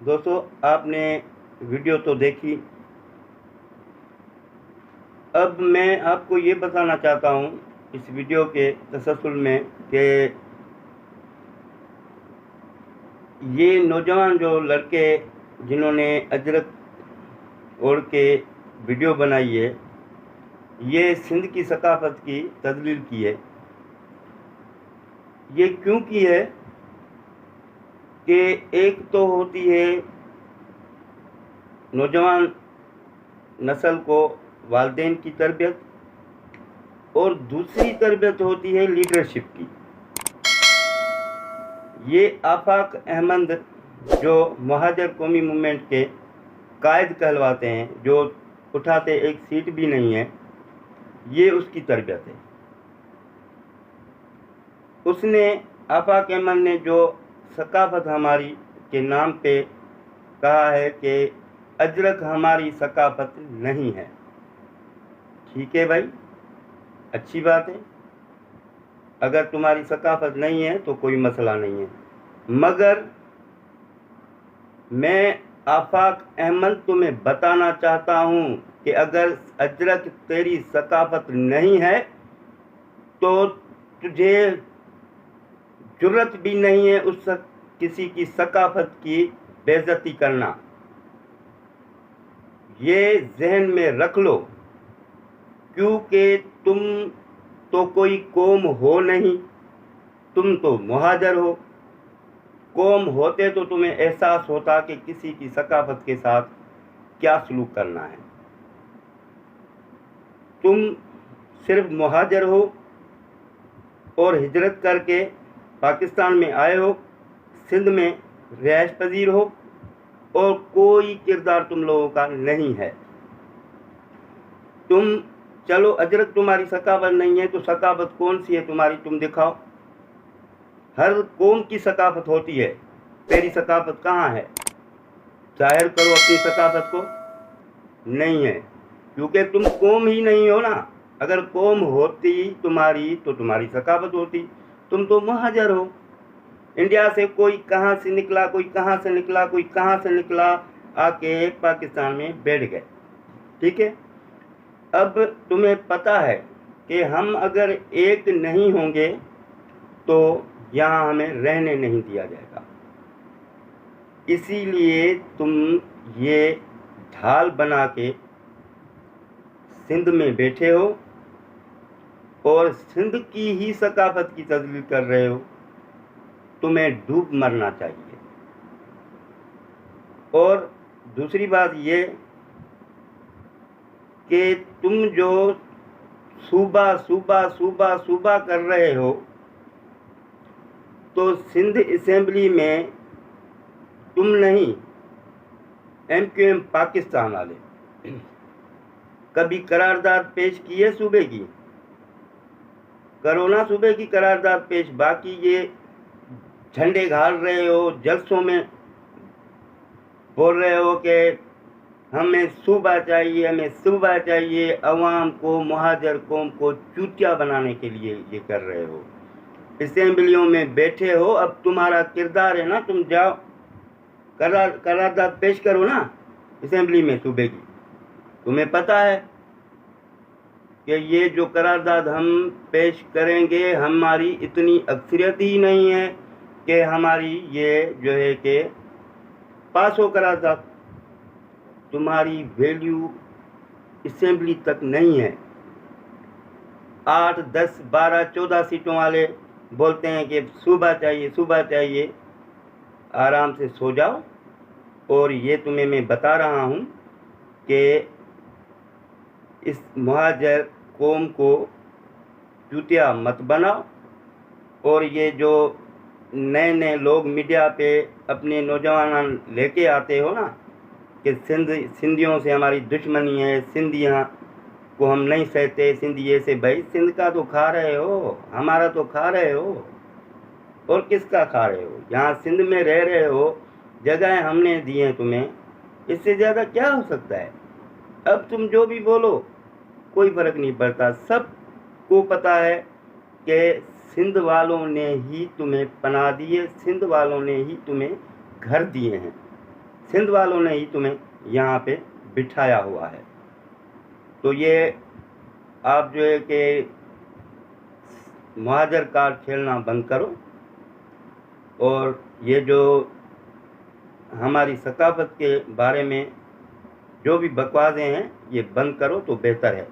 दोस्तों, आपने वीडियो तो देखी। अब मैं आपको ये बताना चाहता हूँ इस वीडियो के तसलसल में कि ये नौजवान जो लड़के जिन्होंने अजरक ओढ़ के वीडियो बनाई है, ये सिंध की सकाफत की तजलील की है। ये क्यों की है कि एक तो होती है नौजवान नस्ल को वालिदैन की तरबियत, और दूसरी तरबियत होती है लीडरशिप की। ये आफाक अहमद जो महाजर कौमी मूवमेंट के कायद कहलवाते हैं, जो उठाते एक सीट भी नहीं है, ये उसकी तरबियत है। उसने आफाक अहमद ने जो सकाफत हमारी के नाम पे कहा है कि अजरक हमारी सकाफत नहीं है। ठीक है भाई, अच्छी बात है। अगर तुम्हारी सकाफत नहीं है तो कोई मसला नहीं है, मगर मैं आफाक अहमद तुम्हें बताना चाहता हूँ कि अगर अजरक तेरी सकाफत नहीं है तो तुझे जुर्रत भी नहीं है उस किसी की सकाफत की बेइज्जती करना। ये जहन में रख लो, क्योंकि तुम तो कोई कौम हो नहीं, तुम तो मुहाजिर हो। कौम होते तो तुम्हें एहसास होता कि किसी की सकाफत के साथ क्या सलूक करना है। तुम सिर्फ मुहाजिर हो और हिजरत करके पाकिस्तान में आए हो, सिंध में रिहाइश पजीर हो, और कोई किरदार तुम लोगों का नहीं है। तुम चलो, अजरक तुम्हारी सकाफत नहीं है तो सकाफत कौन सी है तुम्हारी, तुम दिखाओ। हर कौम की सकाफत होती है, तेरी सकाफत कहाँ है? जाहिर करो अपनी सकाफत को। नहीं है, क्योंकि तुम कौम ही नहीं हो ना। अगर कौम होती तुम्हारी तो तुम्हारी सकाफत होती। तुम तो मुहाजिर हो। इंडिया से कोई कहाँ से निकला, कोई कहाँ से निकला, कोई कहाँ से निकला, आके पाकिस्तान में बैठ गए। ठीक है, अब तुम्हें पता है कि हम अगर एक नहीं होंगे तो यहाँ हमें रहने नहीं दिया जाएगा। इसीलिए तुम ये ढाल बना के सिंध में बैठे हो और सिंध की ही सकाफत की तजलील कर रहे हो। तुम्हें डूब मरना चाहिए। और दूसरी बात ये कि तुम जो सूबा सूबा सूबा सूबा कर रहे हो, तो सिंध असेंबली में तुम नहीं, MQM पाकिस्तान वाले कभी करारदाद पेश की है सूबे की? करो ना सूबे की करारदाद पेश। बाकी ये झंडे गाड़ रहे हो, जलसों में बोल रहे हो कि हमें सूबा चाहिए, हमें सूबा चाहिए। अवाम को, मुहाजिर कौम को चूतिया बनाने के लिए ये कर रहे हो। असेंबलियों में बैठे हो, अब तुम्हारा किरदार है ना, तुम जाओ करारदाद पेश करो ना असेंबली में सूबे की। तुम्हें पता है कि ये जो करारदाद हम पेश करेंगे, हमारी इतनी अक्सरियत ही नहीं है कि हमारी ये जो है कि पास हो करारदाद। तुम्हारी वैल्यू असेंबली तक नहीं है। 8, 10, 12, 14 सीटों वाले बोलते हैं कि सूबा चाहिए, सूबा चाहिए। आराम से सो जाओ। और ये तुम्हें मैं बता रहा हूँ कि इस मुहाजिर कौम को चूतिया मत बनाओ। और ये जो नए नए लोग मीडिया पे अपने नौजवान लेके आते हो ना कि सिंधियों से हमारी दुश्मनी है, सिंधियाँ को हम नहीं सहते, सिंधी ऐसे। भाई, सिंध का तो खा रहे हो, हमारा तो खा रहे हो, और किसका खा रहे हो? यहाँ सिंध में रह रहे हो, जगह हमने दी हैं तुम्हें, इससे ज़्यादा क्या हो सकता है? अब तुम जो भी बोलो कोई फ़र्क नहीं पड़ता। सबको पता है कि सिंध वालों ने ही तुम्हें पनाह दी है, सिंध वालों ने ही तुम्हें घर दिए हैं। सिंध वालों ने ही तुम्हें यहाँ पे बिठाया हुआ है। तो ये आप जो है कि मुहाजर कार्ड खेलना बंद करो और ये जो हमारी सकाफत के बारे में जो भी बकवासें हैं ये बंद करो तो बेहतर है।